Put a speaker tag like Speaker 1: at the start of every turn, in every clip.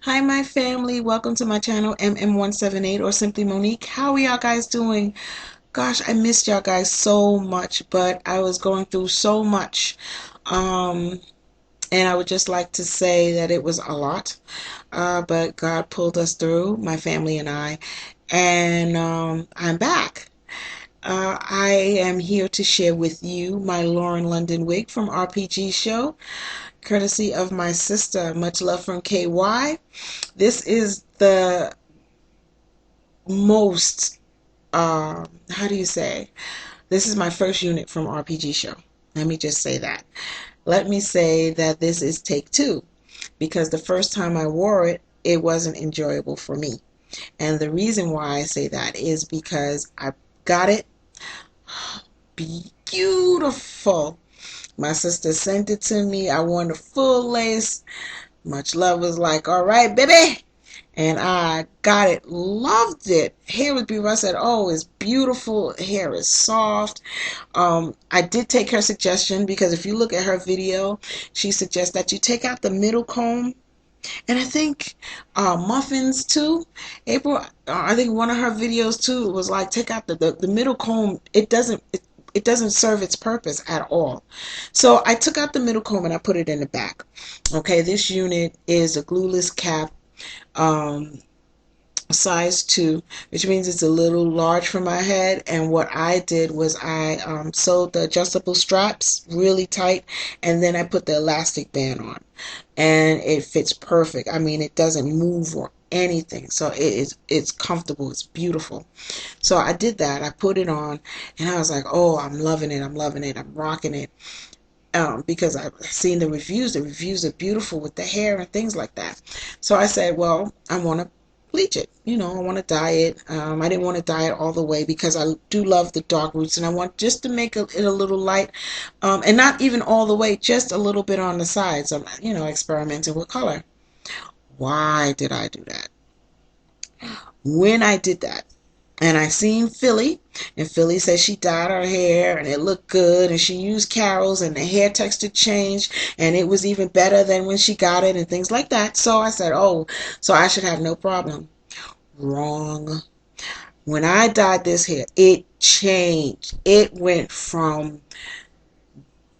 Speaker 1: Hi my family, welcome to my channel MM178 or simply Monique. How are y'all guys doing? Gosh, I missed y'all guys so much, but I was going through so much. Um and I would just like to say that it was a lot. But God pulled us through, my family and I, and I'm back. I am here to share with you my Lauren London wig from RPG Show, courtesy of my sister, Much Love from KY. This is the most, how do you say? This is my first unit from RPG Show. Let me just say that. Let me say that this is take two, because the first time I wore it, it wasn't enjoyable for me. And the reason why I say that is because I got it beautiful. My sister sent it to me. I wore the full lace. Much Love was like, all right, baby. And I got it, loved it. Hair was beautiful. I said, oh, it's beautiful. Hair is soft. I did take her suggestion, because if you look at her video, she suggests that you take out the middle comb. And I think Muffins too. April, I think one of her videos too was like, take out the middle comb. It doesn't serve its purpose at all. So I took out the middle comb and I put it in the back. Okay, this unit is a glueless cap, um, size 2, which means it's a little large for my head. And what I did was I sewed the adjustable straps really tight, and then I put the elastic band on, and it fits perfect. I mean, it doesn't move or anything, so it's comfortable, it's beautiful. So I did that. I put it on and I was like, oh, I'm loving it, I'm loving it, I'm rocking it. Because I've seen the reviews. The reviews are beautiful with the hair and things like that. So I said, well, I want to bleach it. I want to dye it. I didn't want to dye it all the way, because I do love the dark roots, and I want just to make it a little light, and not even all the way, just a little bit on the sides. I'm, experimenting with color. Why did I do that? When I did that, and I seen Philly, and Philly said she dyed her hair and it looked good, and she used Carol's and the hair texture changed and it was even better than when she got it and things like that. So I said, oh, so I should have no problem. Wrong. When I dyed this hair, it changed. It went from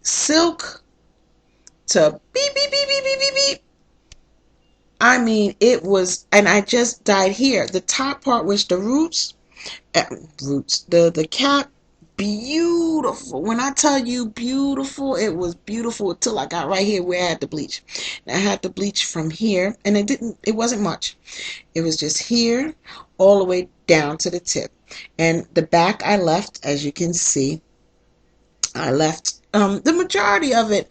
Speaker 1: silk to beep, beep, beep, beep, beep, beep, beep. I mean, it was, and I just dyed here. The top part, which the roots, the cap, beautiful. When I tell you beautiful, it was beautiful until I got right here where I had to bleach. And I had to bleach from here, and it wasn't much. It was just here all the way down to the tip. And the back I left, as you can see, I left the majority of it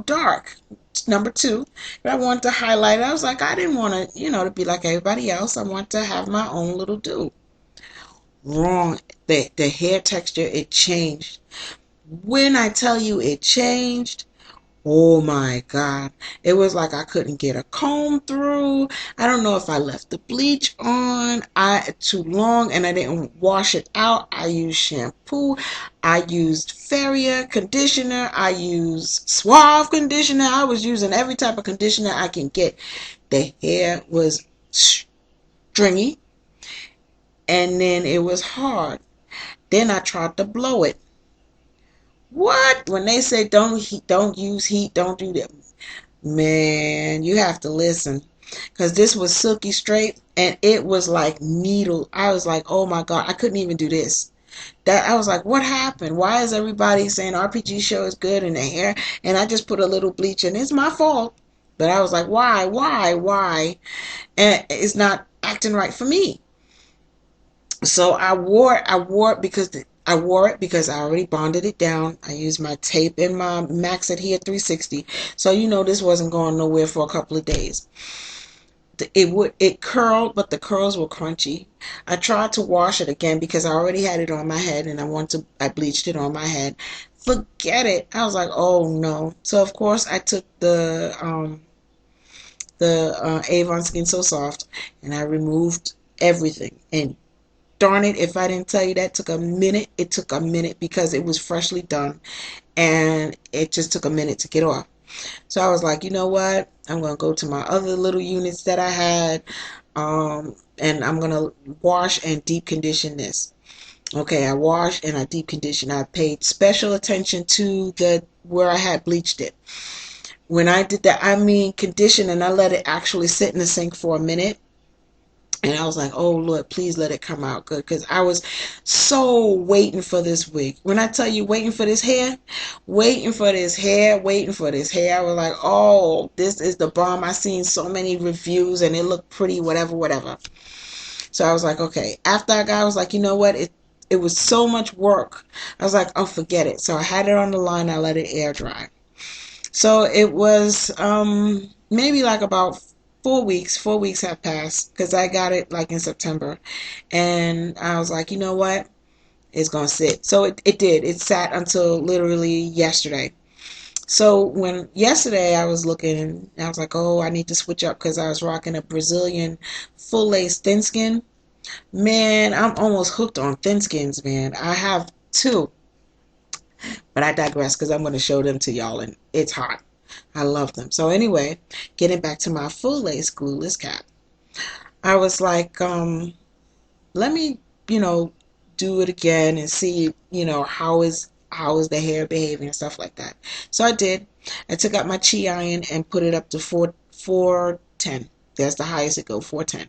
Speaker 1: dark, number 2. But I wanted to highlight it. I was like, I didn't want to, to be like everybody else. I want to have my own little do. Wrong. The hair texture, it changed. When I tell you it changed, oh my God, it was like I couldn't get a comb through. I don't know if I left the bleach on too long and I didn't wash it out. I used shampoo, I used Feria conditioner, I used Suave conditioner. I was using every type of conditioner I can get. The hair was stringy, and then it was hard. Then I tried to blow it. What? When they say don't heat, don't use heat, don't do that. Man, you have to listen. Because this was silky straight, and it was like needle. I was like, oh my God, I couldn't even do this. That I was like, what happened? Why is everybody saying RPG show is good in the hair? And I just put a little bleach in. It's my fault. But I was like, why? And it's not acting right for me. So I wore it because I already bonded it down. I used my tape and my Max Adhere 360. So this wasn't going nowhere for a couple of days. It curled, but the curls were crunchy. I tried to wash it again because I already had it on my head, and I bleached it on my head. Forget it. I was like, oh no. So of course I took the Avon Skin So Soft, and I removed everything. And darn it, if I didn't tell you that took a minute, it took a minute because it was freshly done, and it just took a minute to get off. So I was like, you know what? I'm going to go to my other little units that I had, and I'm going to wash and deep condition this. Okay, I washed and I deep conditioned. I paid special attention to the where I had bleached it. When I did that, I mean condition, and I let it actually sit in the sink for a minute. And I was like, oh, Lord, please let it come out good. Because I was so waiting for this wig. When I tell you waiting for this hair, waiting for this hair, waiting for this hair, I was like, oh, this is the bomb. I seen so many reviews and it looked pretty, whatever, whatever. So I was like, okay. After I was like, you know what? It was so much work. I was like, oh, forget it. So I had it on the line. I let it air dry. So it was maybe like about 4 weeks. 4 weeks have passed because I got it like in September. And I was like, you know what? It's going to sit. So it did. It sat until literally yesterday. So when yesterday I was looking, I was like, oh, I need to switch up because I was rocking a Brazilian full lace thin skin. Man, I'm almost hooked on thin skins, man. I have two, but I digress because I'm going to show them to y'all, and it's hot. I love them. So anyway, getting back to my full lace glueless cap, I was like, let me, do it again and see, how is the hair behaving and stuff like that. So I did. I took out my chi iron and put it up to 410. That's the highest it go, 410.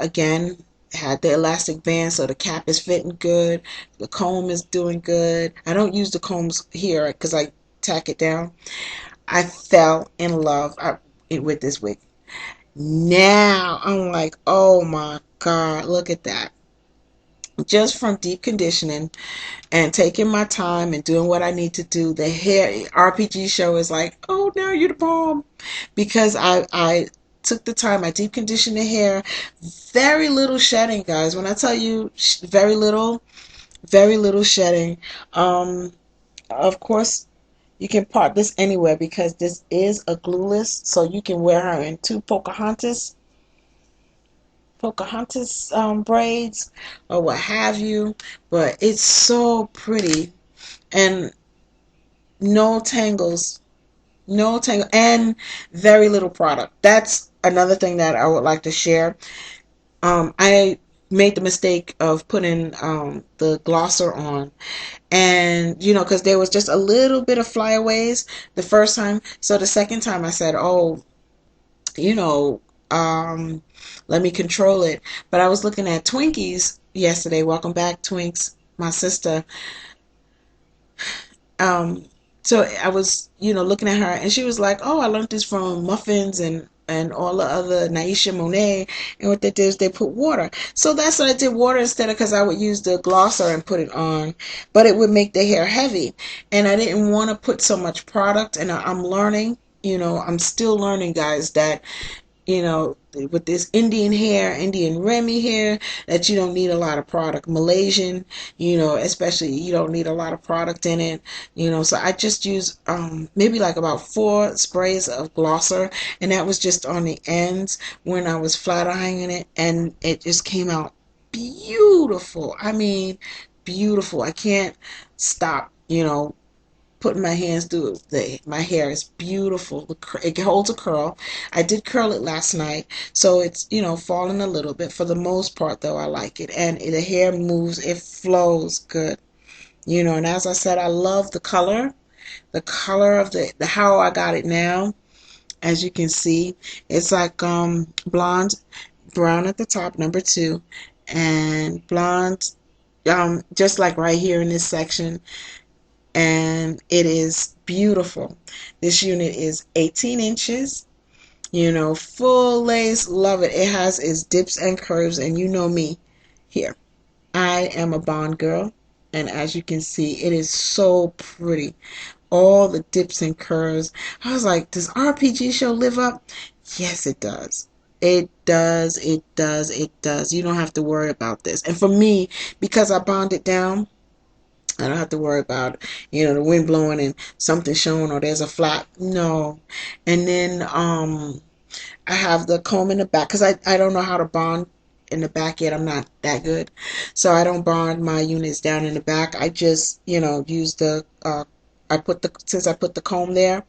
Speaker 1: Again, had the elastic band, so the cap is fitting good. The comb is doing good. I don't use the combs here because I tack it down. I fell in love with this wig. Now I'm like, oh my God, look at that. Just from deep conditioning and taking my time and doing what I need to do, the hair RPG show is like, oh, now you're the bomb. Because I took the time, I deep conditioned the hair, very little shedding, guys. When I tell you very little shedding. Of course, you can part this anywhere because this is a glueless, so you can wear her in two Pocahontas braids or what have you, but it's so pretty and no tangles, and very little product. That's another thing that I would like to share. I made the mistake of putting the glosser on, and because there was just a little bit of flyaways the first time. So the second time I said, oh, you know, let me control it. But I was looking at Twinkies yesterday. Welcome back, Twinks, my sister. Um, so I was, looking at her, and she was like, "Oh, I learned this from Muffins and all the other Naisha Monet." And what they did is they put water. So that's what I did, water instead of, because I would use the glosser and put it on, but it would make the hair heavy, and I didn't want to put so much product. And I'm learning. I'm still learning, guys, that with this Indian hair, Indian Remy hair, that you don't need a lot of product. Malaysian, especially, you don't need a lot of product in it. So I just use maybe like about 4 sprays of glosser, and that was just on the ends when I was flat ironing it, and it just came out beautiful. I mean, beautiful. I can't stop, putting my hands through it. My hair is beautiful. It holds a curl. I did curl it last night, so it's falling a little bit. For the most part, though, I like it, and the hair moves. It flows good. And as I said, I love the color. The color of the how I got it now. As you can see, it's like blonde, brown at the top, number 2, and blonde, just like right here in this section. And it is beautiful. This unit is 18 inches, full lace. Love it. It has its dips and curves, and you know me here. I am a Bond girl, and as you can see, it is so pretty. All the dips and curves. I was like, does RPG Show live up? Yes, it does. It does. It does. It does. You don't have to worry about this. And for me, because I bonded down, I don't have to worry about, the wind blowing and something showing or there's a flap. No. And then I have the comb in the back because I don't know how to bond in the back yet. I'm not that good. So I don't bond my units down in the back. I just, use the since I put the comb there,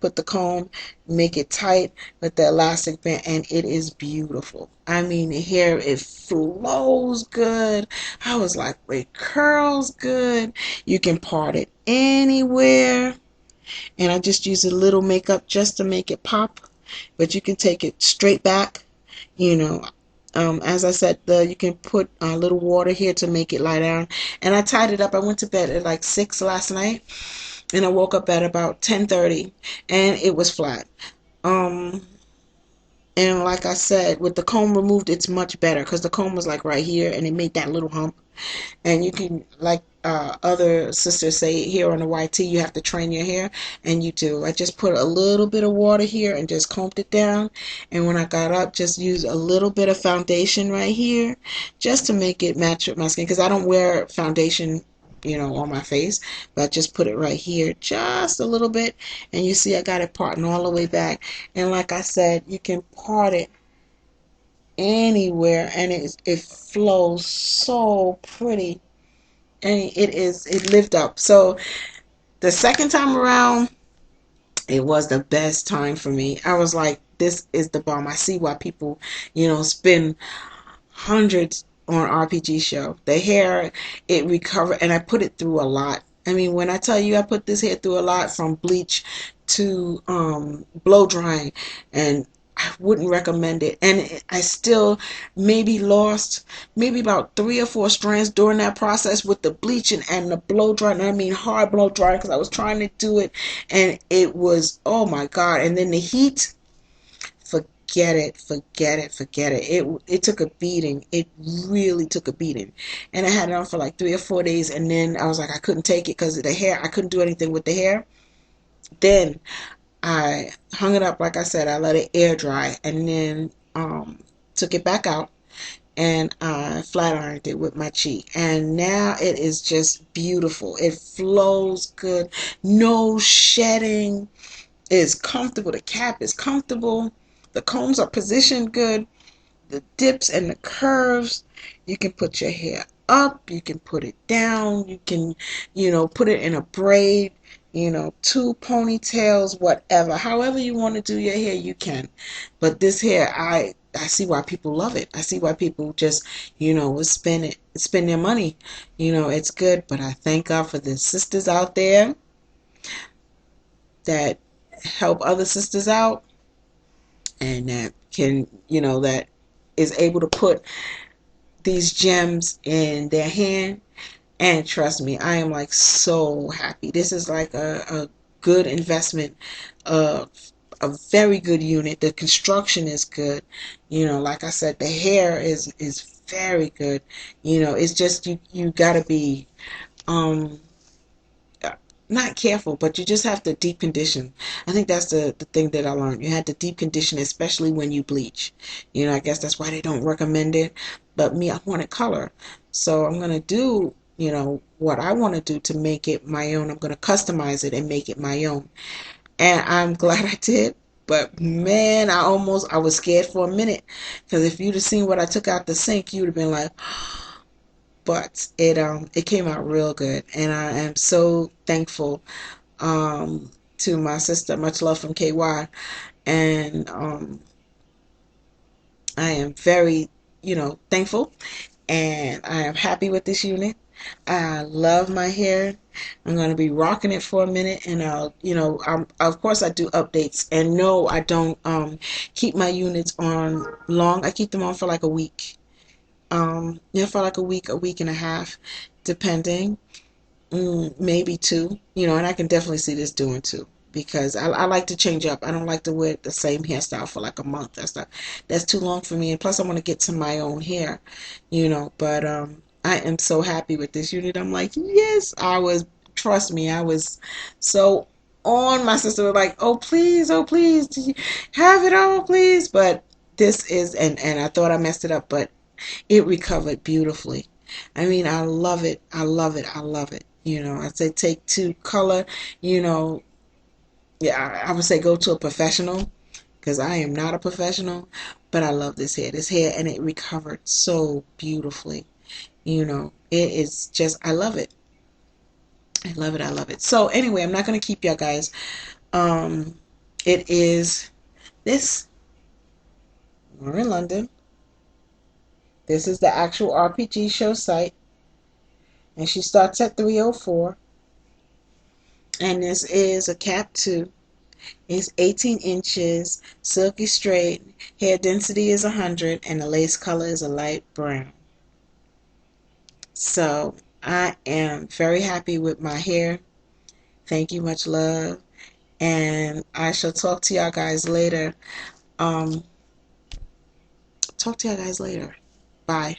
Speaker 1: put the comb, make it tight with the elastic band, and it is beautiful. I mean, the hair, it flows good. I was like, it curls good. You can part it anywhere. And I just use a little makeup just to make it pop, but you can take it straight back, you know. As I said, you can put a little water here to make it lie down. And I tied it up. I went to bed at like 6 last night, and I woke up at about 10:30, and it was flat. Um, and like I said, with the comb removed, it's much better because the comb was like right here, and it made that little hump. And you can, like other sisters say here on the YT, you have to train your hair, and you do. I just put a little bit of water here and just combed it down, and when I got up, just used a little bit of foundation right here just to make it match with my skin, because I don't wear foundation, on my face, but I just put it right here just a little bit, and you see I got it parting all the way back. And like I said, you can part it anywhere, and it flows so pretty, and it lived up. So the second time around, it was the best time for me. I was like, this is the bomb. I see why people spend hundreds on RPG show. The hair, it recovered, and I put it through a lot. I mean, when I tell you I put this hair through a lot, from bleach to blow drying, and I wouldn't recommend it. And I still maybe lost maybe about 3 or 4 strands during that process with the bleaching and the blow drying. I mean hard blow drying, because I was trying to do it, and it was, oh my God. And then the heat, forget it, forget it, forget it. It took a beating. It really took a beating. And I had it on for like 3 or 4 days, and then I was like, I couldn't take it because of the hair. I couldn't do anything with the hair. Then I hung it up, like I said, I let it air dry, and then took it back out, and I flat ironed it with my cheek, and now it is just beautiful. It flows good, no shedding. It's comfortable. The cap is comfortable. The combs are positioned good. The dips and the curves, you can put your hair up, you can put it down, you can, put it in a braid, 2 ponytails, whatever. However you want to do your hair, you can. But this hair, I see why people love it. I see why people just, will spend their money. It's good. But I thank God for the sisters out there that help other sisters out, and that can, that is able to put these gems in their hand. And trust me, I am like so happy. This is like a good investment, a very good unit. The construction is good. Like I said, the hair is very good. It's just you gotta be not careful, but you just have to deep condition. I think that's the thing that I learned. You had to deep condition, especially when you bleach. I guess that's why they don't recommend it. But me, I wanted color. So I'm going to do, what I want to do to make it my own. I'm going to customize it and make it my own. And I'm glad I did. But man, I was scared for a minute. Because if you'd have seen what I took out the sink, you'd have been like, but it came out real good, and I am so thankful to my sister, Much Love from KY, and I am very thankful, and I am happy with this unit. I love my hair. I'm going to be rocking it for a minute, and of course I do updates, and no, I don't keep my units on long. I keep them on for like a week. For like a week and a half, depending, maybe 2, and I can definitely see this doing 2, because I like to change up. I don't like to wear the same hairstyle for like a month. That's too long for me, and plus I want to get to my own hair, but I am so happy with this unit. I'm like, yes, trust me, I was so on. My sister was like, oh please, have it all, please. But this is, and I thought I messed it up, but it recovered beautifully. I mean, I love it. I love it. I love it. I say take to color, yeah, I would say go to a professional, because I am not a professional, but I love this hair, and it recovered so beautifully. It is just, I love it. I love it. I love it. So anyway, I'm not going to keep y'all guys. It is this. We're in London. This is the actual RPG show site. And she starts at 304. And this is a cap 2. It's 18 inches, silky straight, hair density is 100, and the lace color is a light brown. So I am very happy with my hair. Thank you, much love. And I shall talk to y'all guys later. Talk to y'all guys later. Bye.